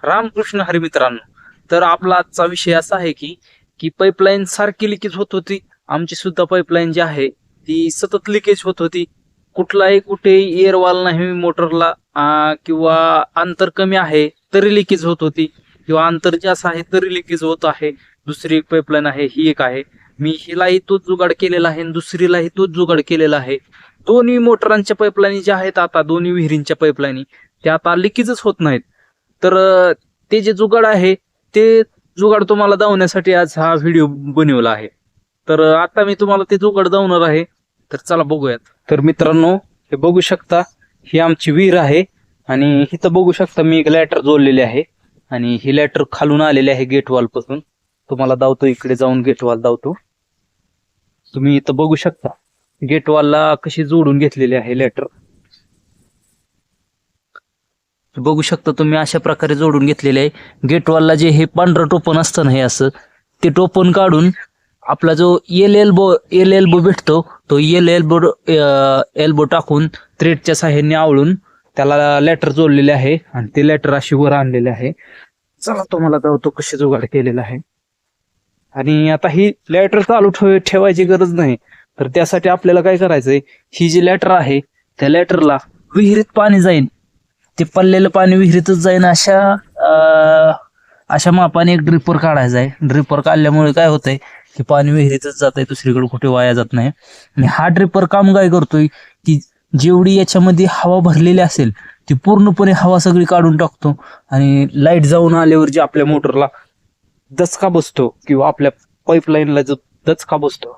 रामकृष्ण हरी मित्रांनो. तर आपला आजचा विषय असा आहे की की पाईपलाईन सारखी लिकेज होत होती. आमची सुद्धा पाईपलाईन जी आहे ती सतत लिकेज होत होती. कुठलाही कुठे एअरवाल नाही मोटरला, किंवा अंतर कमी आहे तरी लिकेज होत होती, किंवा अंतर जास्त आहे तरी लिकेज होत आहे. दुसरी एक पाईपलाईन आहे, ही एक आहे. मी हिलाही तोच जुगाड केलेला आहे आणि दुसरीलाही तोच जुगाड केलेला आहे. दोन्ही मोटरांच्या पाईपलाईनी ज्या आहेत, आता दोन्ही विहिरींच्या पाईपलाईनी त्या आता लिकेजच होत नाहीत. तर ते जे जुगाड आहे ते जुगाड तुम्हाला दावण्यासाठी आज हा व्हिडिओ बनवला आहे. तर आता मी तुम्हाला ते जुगाड दावणार आहे. तर चला बघूयात. तर मित्रांनो, हे बघू शकता, ही आमची विहीर आहे आणि इथं बघू शकता मी एक लॅटर जोडलेली आहे आणि ही लॅटर खालून आलेली आहे गेट वॉल पासून. तुम्हाला दावतो, इकडे जाऊन गेट वॉल दावतो. तुम्ही इथं बघू शकता गेट वॉलला कशी जोडून घेतलेली आहे लॅटर. बघू शकता तुम्ही, अशा प्रकारे जोडून घेतलेले आहे. गेट वॉलला जे हे पांढरं टोपण असतं ना, हे असं ते टोपण काढून आपला जो एल एल्बो भेटतो, तो एल्बो टाकून थ्रेडच्या साहाय्याने आवळून त्याला लॅटर जोडलेले आहे आणि ते लॅटर अशी वर आणलेले आहे. चला तुम्हाला दाखवतो कशी जुगाड केलेला आहे. आणि आता ही लॅटर चालू ठेवायची गरज नाही. तर त्यासाठी आपल्याला काय करायचंय, ही जी लॅटर आहे त्या लॅटरला विहिरीत पाणी जाईल, ते पडलेलं पाणी विहिरीतच जाईन अशा मापाने एक ड्रिपर काढायचा आहे. ड्रिपर काढल्यामुळे काय होतंय की पाणी विहिरीतच जात आहे, दुसरीकडे कुठे वाया जात नाही. आणि हा ड्रिपर काम काय करतोय की जेवढी याच्यामध्ये हवा भरलेली असेल ती पूर्णपणे हवा सगळी काढून टाकतो आणि लाईट जाऊन आल्यावर जे आपल्या मोटरला दचका बसतो किंवा आपल्या पाईपलाईनला जो दचका बसतो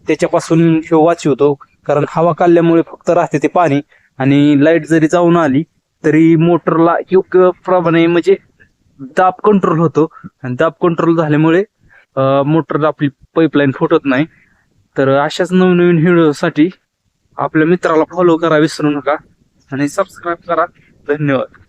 त्याच्यापासून वाचवतो. कारण हवा काढल्यामुळे फक्त राहते ते पाणी, आणि लाईट जरी जाऊन आली तरी मोटरला योग्य प्रमाणे म्हणजे दाब कंट्रोल होतो आणि दाब कंट्रोल झाल्यामुळे मोटर आपली पाईपलाईन फुटत नाही. तर अशाच नवनवीन व्हिडिओसाठी आपल्या मित्राला फॉलो करा विसरू नका आणि सबस्क्राईब करा. धन्यवाद.